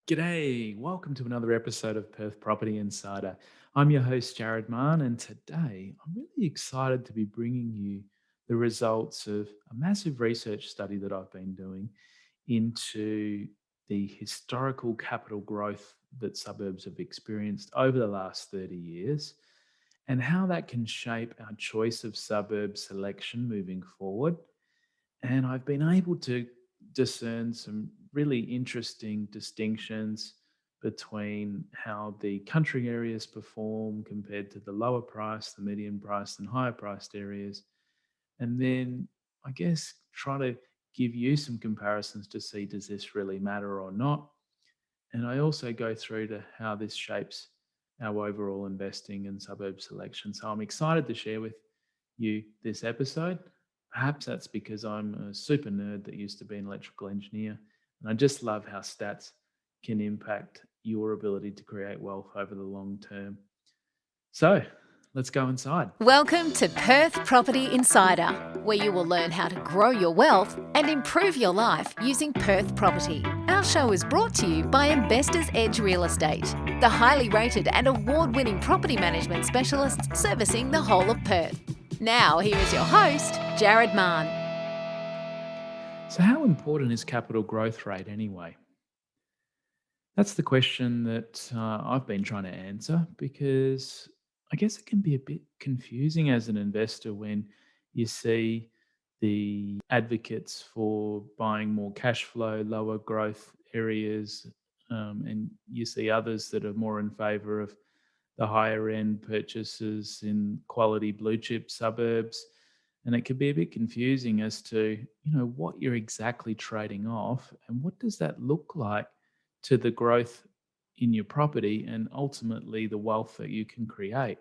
G'day, welcome to another episode of Perth Property Insider. I'm your host, Jared Mann, and today I'm really excited to be bringing you the results of a massive research study that I've been doing into the historical capital growth that suburbs have experienced over the last 30 years and how that can shape our choice of suburb selection moving forward. And I've been able to discern some really interesting distinctions between how the country areas perform compared to the lower price, the medium priced, and higher priced areas. And then I guess try to give you some comparisons to see does this really matter or not. And I also go through to how this shapes our overall investing and suburb selection. So I'm excited to share with you this episode. Perhaps that's because I'm a super nerd that used to be an electrical engineer. And I just love how stats can impact your ability to create wealth over the long term. So let's go inside. Welcome to Perth Property Insider, where you will learn how to grow your wealth and improve your life using Perth property. Our show is brought to you by Investors Edge Real Estate, the highly rated and award-winning property management specialists servicing the whole of Perth. Now, here is your host, Jared Mann. So, how important is capital growth rate anyway? That's the question that I've been trying to answer because I guess it can be a bit confusing as an investor when you see the advocates for buying more cash flow, lower growth areas, and you see others that are more in favor of the higher end purchases in quality blue chip suburbs. And it can be a bit confusing as to, what you're exactly trading off and what does that look like to the growth in your property and ultimately the wealth that you can create.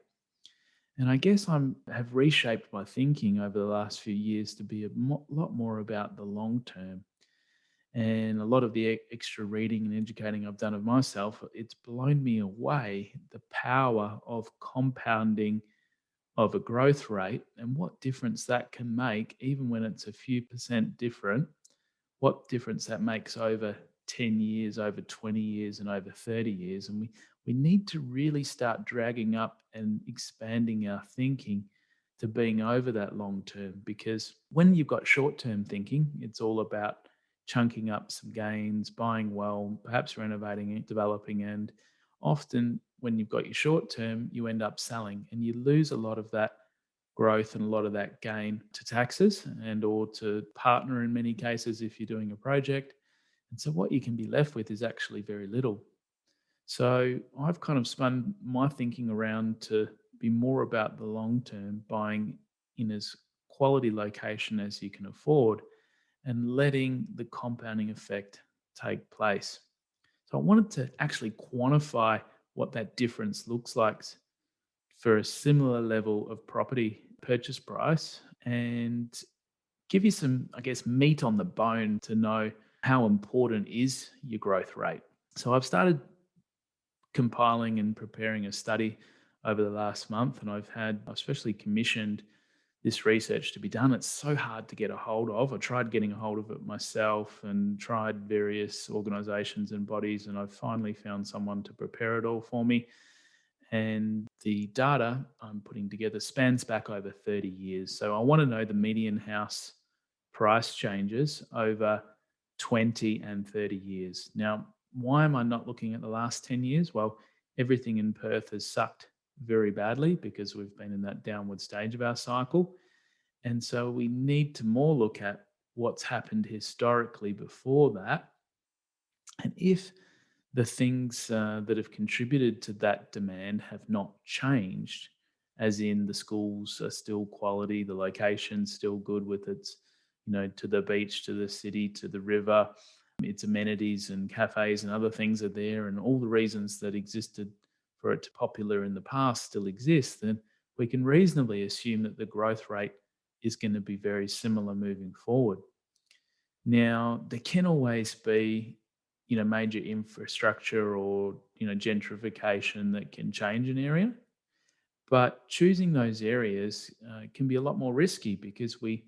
And I guess I have reshaped my thinking over the last few years to be a lot more about the long term. And a lot of the extra reading and educating I've done of myself, it's blown me away the power of compounding of a growth rate and what difference that can make, even when it's a few percent different, what difference that makes over 10 years, over 20 years, and over 30 years. And we need to really start dragging up and expanding our thinking to being over that long term. Because when you've got short term thinking, it's all about chunking up some gains, buying well, perhaps renovating it, developing. And often when you've got your short term, you end up selling and you lose a lot of that growth and a lot of that gain to taxes and or to partner in many cases if you're doing a project. And so what you can be left with is actually very little. So I've kind of spun my thinking around to be more about the long term, buying in as quality location as you can afford and letting the compounding effect take place. So I wanted to actually quantify what that difference looks like for a similar level of property purchase price and give you some, I guess, meat on the bone to know how important is your growth rate. So I've started compiling and preparing a study over the last month, and I've especially commissioned this research to be done. It's so hard to get a hold of. I tried getting a hold of it myself and tried various organizations and bodies, and I've finally found someone to prepare it all for me. And the data I'm putting together spans back over 30 years. So I want to know the median house price changes over 20 and 30 years. Now, why am I not looking at the last 10 years? Well, everything in Perth has sucked very badly because we've been in that downward stage of our cycle. And so we need to more look at what's happened historically before that. And if the things that have contributed to that demand have not changed, as in the schools are still quality, the location's still good with its, to the beach, to the city, to the river, its amenities and cafes and other things are there, and all the reasons that existed for it to popular in the past still exist, then we can reasonably assume that the growth rate is going to be very similar moving forward. Now, there can always be, major infrastructure or, gentrification that can change an area. But choosing those areas can be a lot more risky because we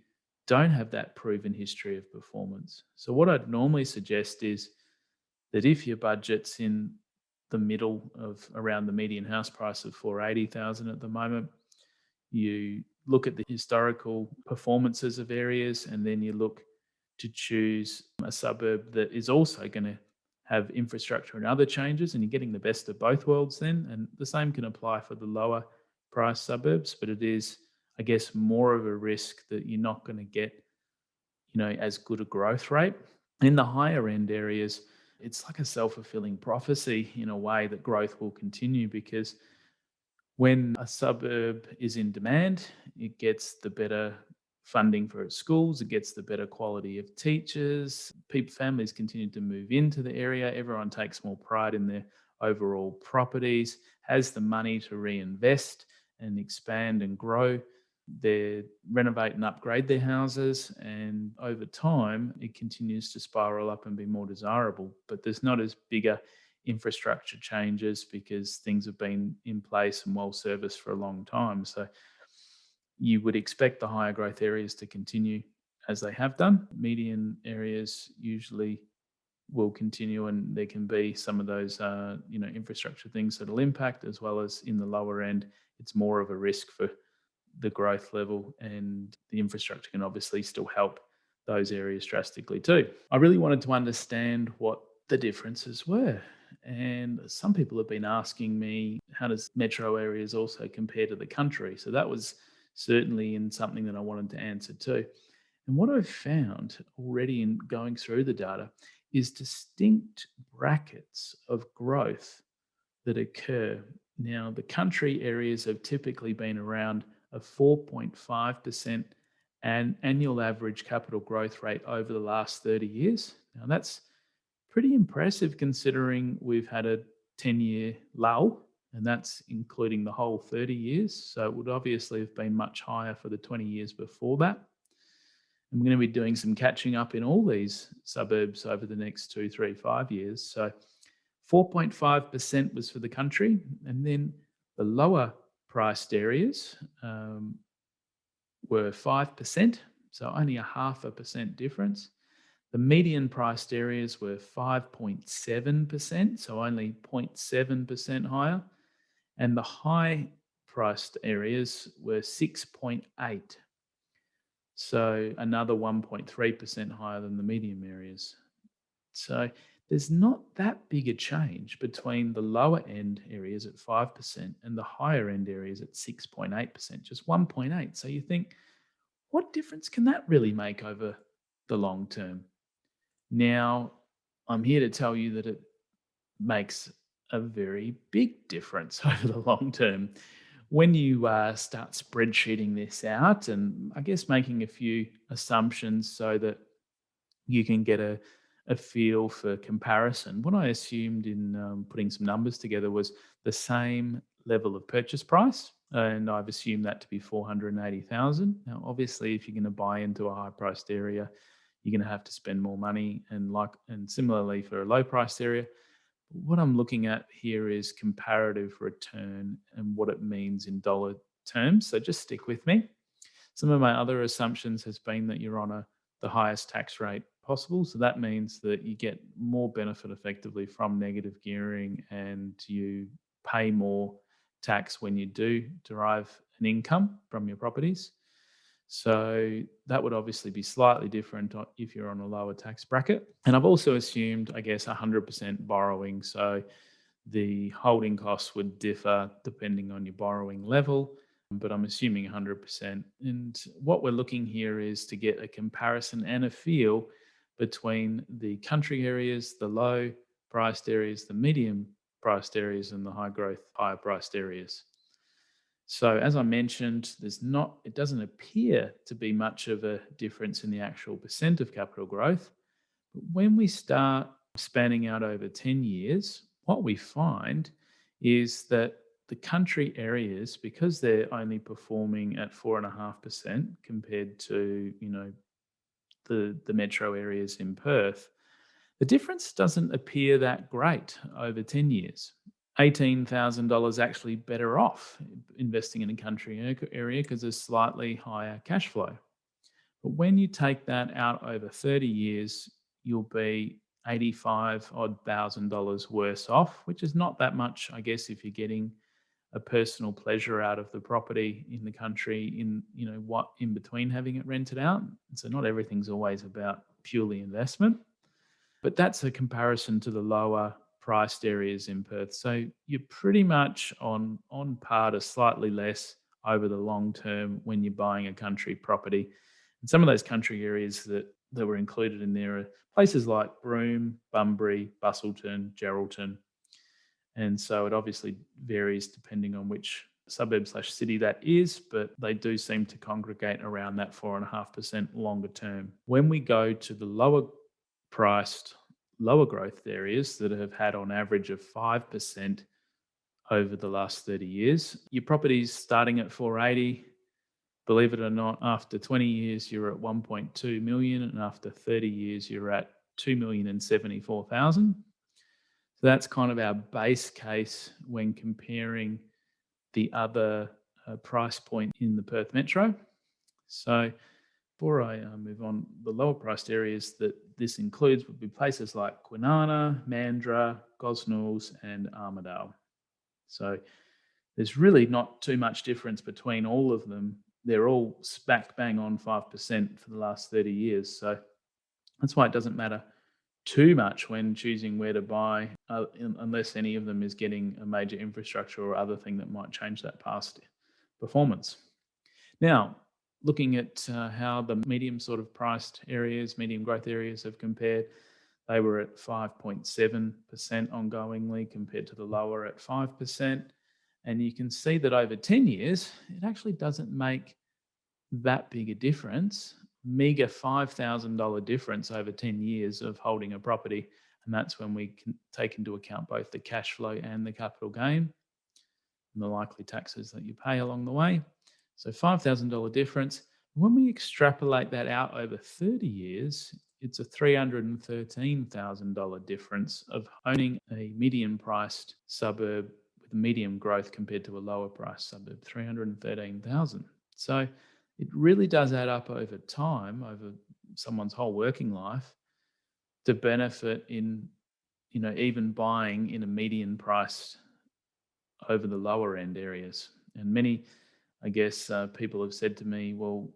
don't have that proven history of performance. So what I'd normally suggest is that if your budget's in the middle of around the median house price of 480,000 at the moment, you look at the historical performances of areas, and then you look to choose a suburb that is also going to have infrastructure and other changes, and you're getting the best of both worlds then. And the same can apply for the lower price suburbs, but it is, I guess, more of a risk that you're not going to get, as good a growth rate. In the higher end areas, it's like a self-fulfilling prophecy in a way that growth will continue, because when a suburb is in demand, it gets the better funding for its schools, it gets the better quality of teachers, people, families continue to move into the area, everyone takes more pride in their overall properties, has the money to reinvest and expand and grow. They renovate and upgrade their houses, and over time, it continues to spiral up and be more desirable. But there's not as bigger infrastructure changes because things have been in place and well serviced for a long time. So you would expect the higher growth areas to continue as they have done. Median areas usually will continue, and there can be some of those infrastructure things that'll impact, as well as in the lower end it's more of a risk for the growth level, and the infrastructure can obviously still help those areas drastically too. I really wanted to understand what the differences were. And some people have been asking me, how does metro areas also compare to the country? So that was certainly in something that I wanted to answer too. And what I've found already in going through the data is distinct brackets of growth that occur. Now, the country areas have typically been around a 4.5% and annual average capital growth rate over the last 30 years. Now, that's pretty impressive considering we've had a 10-year lull, and that's including the whole 30 years. So it would obviously have been much higher for the 20 years before that. And we're going to be doing some catching up in all these suburbs over the next 2, 3, 5 years. So 4.5% was for the country. And then the lower priced areas were 5%, so only a 0.5% difference. The median priced areas were 5.7%, so only 0.7% higher. And the high priced areas were 6.8, so another 1.3% higher than the medium areas. So there's not that big a change between the lower end areas at 5% and the higher end areas at 6.8%, just 1.8. So you think, what difference can that really make over the long term? Now, I'm here to tell you that it makes a very big difference over the long term. When you start spreadsheeting this out, and I guess making a few assumptions so that you can get a feel for comparison, what I assumed in putting some numbers together was the same level of purchase price, and I've assumed that to be 480,000. Now, obviously, if you're going to buy into a high-priced area, you're going to have to spend more money, and similarly for a low-priced area. What I'm looking at here is comparative return and what it means in dollar terms. So just stick with me. Some of my other assumptions has been that you're on the highest tax rate possible. So that means that you get more benefit effectively from negative gearing, and you pay more tax when you do derive an income from your properties. So that would obviously be slightly different if you're on a lower tax bracket. And I've also assumed, I guess, 100% borrowing. So the holding costs would differ depending on your borrowing level, but I'm assuming 100%. And what we're looking here is to get a comparison and a feel between the country areas, the low priced areas, the medium priced areas, and the high growth, higher priced areas. So as I mentioned, it doesn't appear to be much of a difference in the actual percent of capital growth. But when we start spanning out over 10 years, what we find is that the country areas, because they're only performing at 4.5% compared to, the metro areas in Perth, the difference doesn't appear that great over 10 years. $18,000 actually better off investing in a country area because there's slightly higher cash flow. But when you take that out over 30 years, you'll be 85 odd $1,000 worse off, which is not that much, I guess, if you're getting a personal pleasure out of the property in the country in, what in between having it rented out. So not everything's always about purely investment, but that's a comparison to the lower priced areas in Perth. So you're pretty much on par to slightly less over the long term when you're buying a country property. And some of those country areas that were included in there are places like Broome, Bunbury, Bustleton, Geraldton, and so it obviously varies depending on which suburb/city that is, but they do seem to congregate around that 4.5% longer term. When we go to the lower priced, lower growth areas that have had on average of 5% over the last 30 years, your property's starting at 480. Believe it or not, after 20 years, you're at 1.2 million, and after 30 years, you're at 2,074,000. So that's kind of our base case when comparing the other price point in the Perth Metro. So before I move on, the lower priced areas that this includes would be places like Kwinana, Mandurah, Gosnells, and Armidale. So there's really not too much difference between all of them. They're all smack bang on 5% for the last 30 years. So that's why it doesn't matter too much when choosing where to buy, unless any of them is getting a major infrastructure or other thing that might change that past performance. Now, looking at how the medium sort of priced areas, medium growth areas have compared, they were at 5.7% ongoingly compared to the lower at 5%. And you can see that over 10 years, it actually doesn't make that big a difference, meager $5,000 difference over 10 years of holding a property. And that's when we can take into account both the cash flow and the capital gain and the likely taxes that you pay along the way. So $5,000 difference. When we extrapolate that out over 30 years, it's a $313,000 difference of owning a medium priced suburb with medium growth compared to a lower priced suburb, 313,000. So it really does add up over time, over someone's whole working life, to benefit in, even buying in a median price over the lower end areas. And many, I guess, people have said to me, well,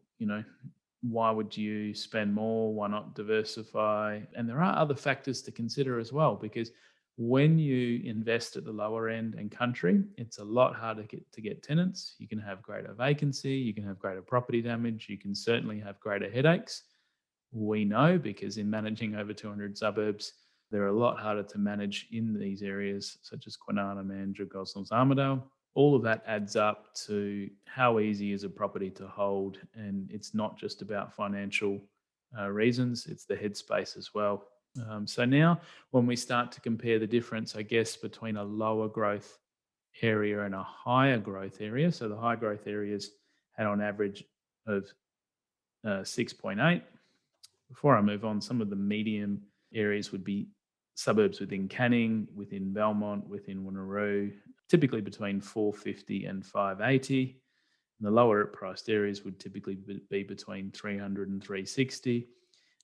why would you spend more? Why not diversify? And there are other factors to consider as well, because when you invest at the lower end and country, it's a lot harder to get tenants. You can have greater vacancy, you can have greater property damage, you can certainly have greater headaches. We know because in managing over 200 suburbs, they're a lot harder to manage in these areas such as Kwinana, Mandurah, Gosnells, Armidale. All of that adds up to how easy is a property to hold, and it's not just about financial reasons, it's the headspace as well. So now when we start to compare the difference, I guess, between a lower growth area and a higher growth area, so the high growth areas had on average of 6.8. Before I move on, some of the medium areas would be suburbs within Canning, within Belmont, within Wanneroo, typically between 450 and 580. And the lower priced areas would typically be between 300 and 360.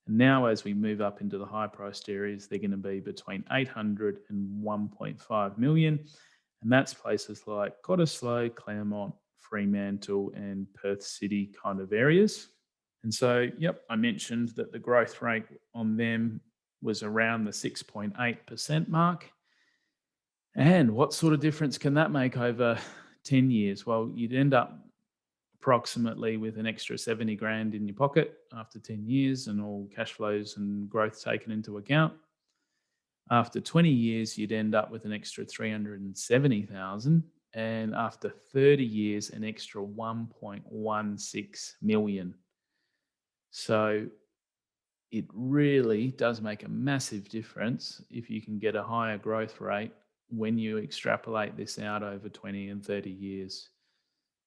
And now as we move up into the high priced areas, they're going to be between 800 and 1.5 million. And that's places like Cottesloe, Claremont, Fremantle, and Perth City kind of areas. And so, I mentioned that the growth rate on them was around the 6.8% mark. And what sort of difference can that make over 10 years? Well, you'd end up approximately with an extra 70 grand in your pocket after 10 years and all cash flows and growth taken into account. After 20 years, you'd end up with an extra 370,000. And after 30 years, an extra 1.16 million. So it really does make a massive difference if you can get a higher growth rate when you extrapolate this out over 20 and 30 years.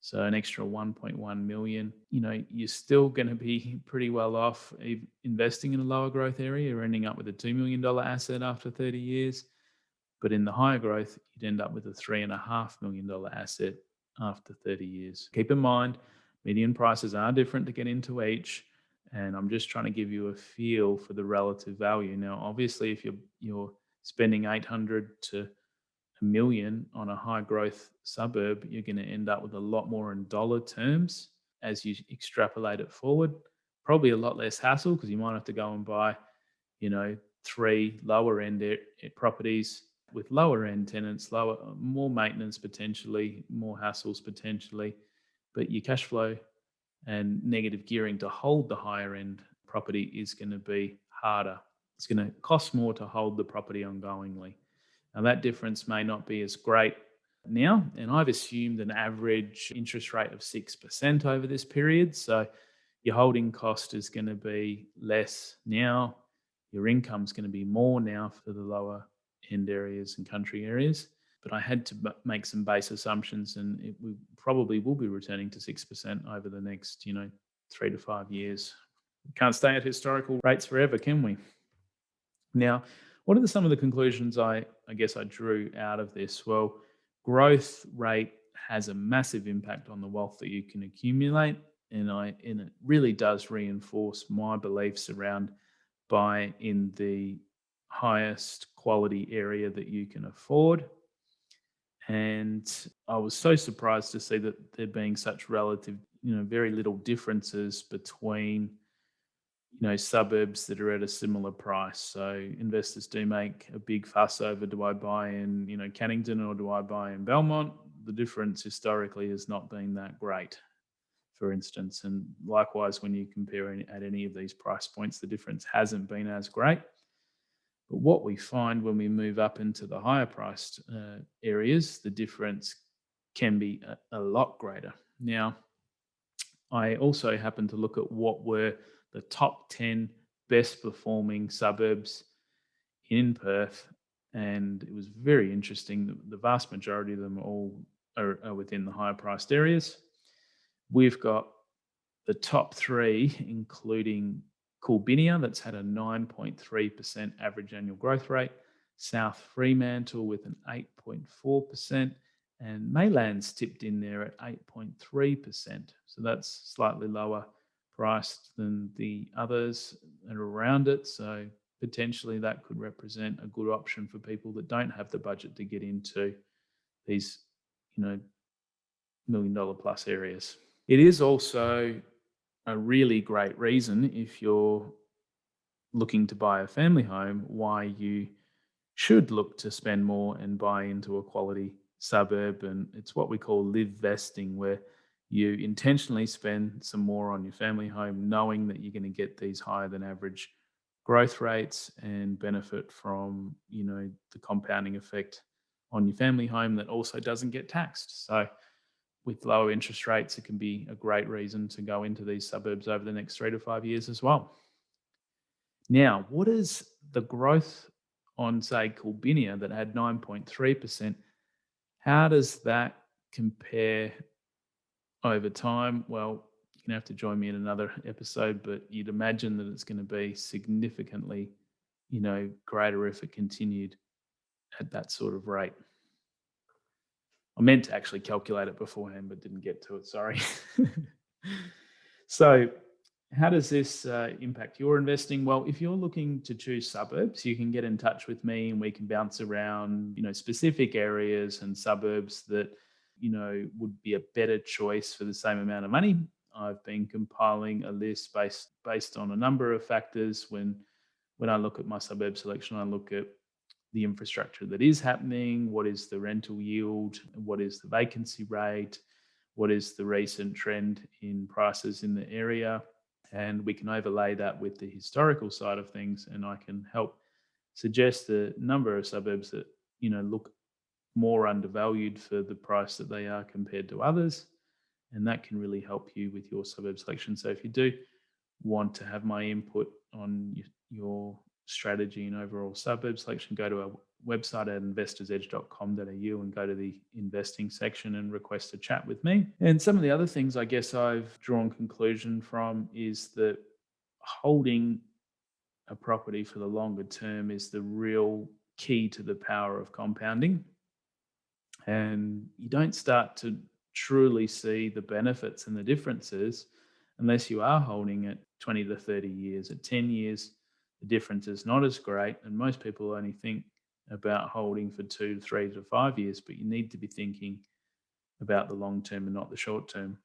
So an extra 1.1 million, you're still going to be pretty well off investing in a lower growth area. You're ending up with a $2 million asset after 30 years. But in the higher growth, you'd end up with a $3.5 million asset after 30 years. Keep in mind, median prices are different to get into each. And I'm just trying to give you a feel for the relative value. Now, obviously, if you're spending 800 to a million on a high growth suburb, you're going to end up with a lot more in dollar terms as you extrapolate it forward. Probably a lot less hassle because you might have to go and buy, you know, three lower end properties with lower end tenants, more maintenance potentially, more hassles potentially, but your cash flow and negative gearing to hold the higher end property is going to be harder. It's going to cost more to hold the property ongoingly. Now, that difference may not be as great now, and I've assumed an average interest rate of 6% over this period. So your holding cost is going to be less now. Your income's going to be more now for the lower end areas and country areas. But I had to make some base assumptions, and we probably will be returning to 6% over the next, 3 to 5 years. We can't stay at historical rates forever, can we? Now, what are some of the conclusions I guess I drew out of this? Well, growth rate has a massive impact on the wealth that you can accumulate, and it really does reinforce my beliefs around buy in the highest quality area that you can afford. And I was so surprised to see that there being such relative, very little differences between suburbs that are at a similar price. So investors do make a big fuss over, do I buy in, Cannington, or do I buy in Belmont? The difference historically has not been that great, for instance. And likewise, when you compare at any of these price points, the difference hasn't been as great. But what we find when we move up into the higher priced areas, the difference can be a lot greater. Now, I also happened to look at what were the top 10 best performing suburbs in Perth, and it was very interesting. The vast majority of them all are within the higher priced areas. We've got the top three, including Coolbinia, that's had a 9.3% average annual growth rate, South Fremantle with an 8.4%, and Mayland's tipped in there at 8.3%. So that's slightly lower priced than the others that are around it. So potentially that could represent a good option for people that don't have the budget to get into these, $1 million plus areas. It is also a really great reason, if you're looking to buy a family home, why you should look to spend more and buy into a quality suburb. And it's what we call live vesting, where you intentionally spend some more on your family home, knowing that you're going to get these higher than average growth rates and benefit from, the compounding effect on your family home that also doesn't get taxed. So with lower interest rates, it can be a great reason to go into these suburbs over the next 3 to 5 years as well. Now, what is the growth on, say, Coolbinia that had 9.3%? How does that compare over time? Well, you're going to have to join me in another episode, but you'd imagine that it's going to be significantly, greater if it continued at that sort of rate. I meant to actually calculate it beforehand, but didn't get to it. Sorry. So, how does this impact your investing? Well, if you're looking to choose suburbs, you can get in touch with me and we can bounce around, specific areas and suburbs that, would be a better choice for the same amount of money. I've been compiling a list based on a number of factors. When I look at my suburb selection, I look at the infrastructure that is happening, what is the rental yield, what is the vacancy rate, what is the recent trend in prices in the area, and we can overlay that with the historical side of things, and I can help suggest a number of suburbs that look more undervalued for the price that they are compared to others, and that can really help you with your suburb selection. So if you do want to have my input on your strategy and overall suburb selection, go to our website at investorsedge.com.au and go to the investing section and request a chat with me. And some of the other things I guess I've drawn conclusion from is that holding a property for the longer term is the real key to the power of compounding. And you don't start to truly see the benefits and the differences unless you are holding it 20 to 30 years. At 10 years, the difference is not as great. And most people only think about holding for 2 to 3 to 5 years, but you need to be thinking about the long term and not the short term.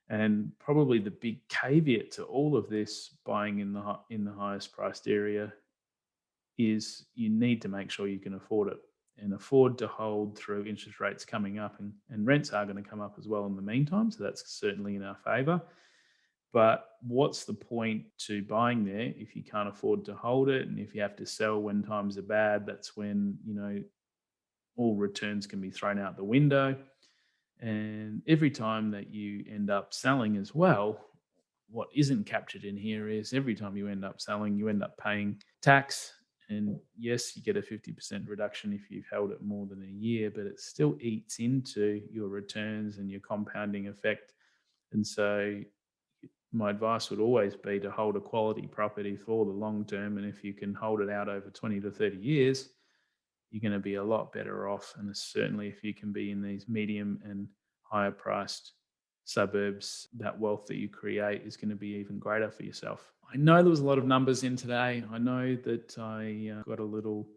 And probably the big caveat to all of this buying in the highest priced area is you need to make sure you can afford it and afford to hold through interest rates coming up, and rents are going to come up as well in the meantime. So that's certainly in our favor. But what's the point to buying there if you can't afford to hold it? And if you have to sell when times are bad, that's when, all returns can be thrown out the window. And every time that you end up selling as well, what isn't captured in here is every time you end up selling, you end up paying tax. And yes, you get a 50% reduction if you've held it more than a year, but it still eats into your returns and your compounding effect. And so my advice would always be to hold a quality property for the long term. And if you can hold it out over 20 to 30 years, you're going to be a lot better off. And certainly if you can be in these medium and higher priced suburbs, that wealth that you create is going to be even greater for yourself. I know there was a lot of numbers in today. I know that I got a little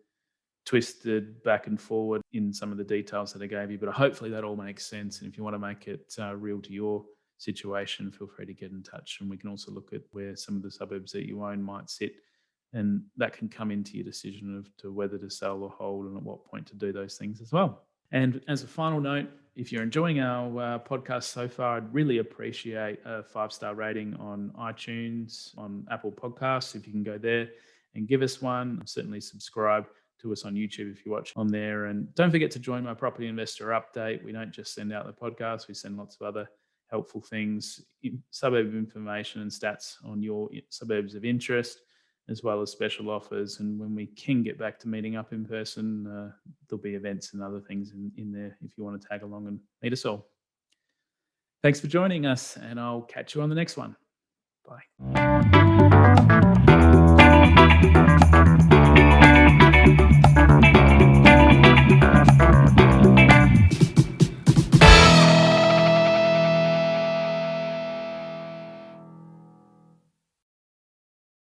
twisted back and forward in some of the details that I gave you, but hopefully that all makes sense. And if you want to make it real to your situation, feel free to get in touch. And we can also look at where some of the suburbs that you own might sit. And that can come into your decision of to whether to sell or hold and at what point to do those things as well. And as a final note, if you're enjoying our podcast so far, I'd really appreciate a 5-star rating on iTunes, on Apple Podcasts. If you can go there and give us one, certainly subscribe to us on YouTube if you watch on there. And don't forget to join my Property Investor Update. We don't just send out the podcast, we send lots of other helpful things, suburb information and stats on your suburbs of interest, as well as special offers. And when we can get back to meeting up in person, there'll be events and other things in there if you want to tag along and meet us all. Thanks for joining us, and I'll catch you on the next one. Bye.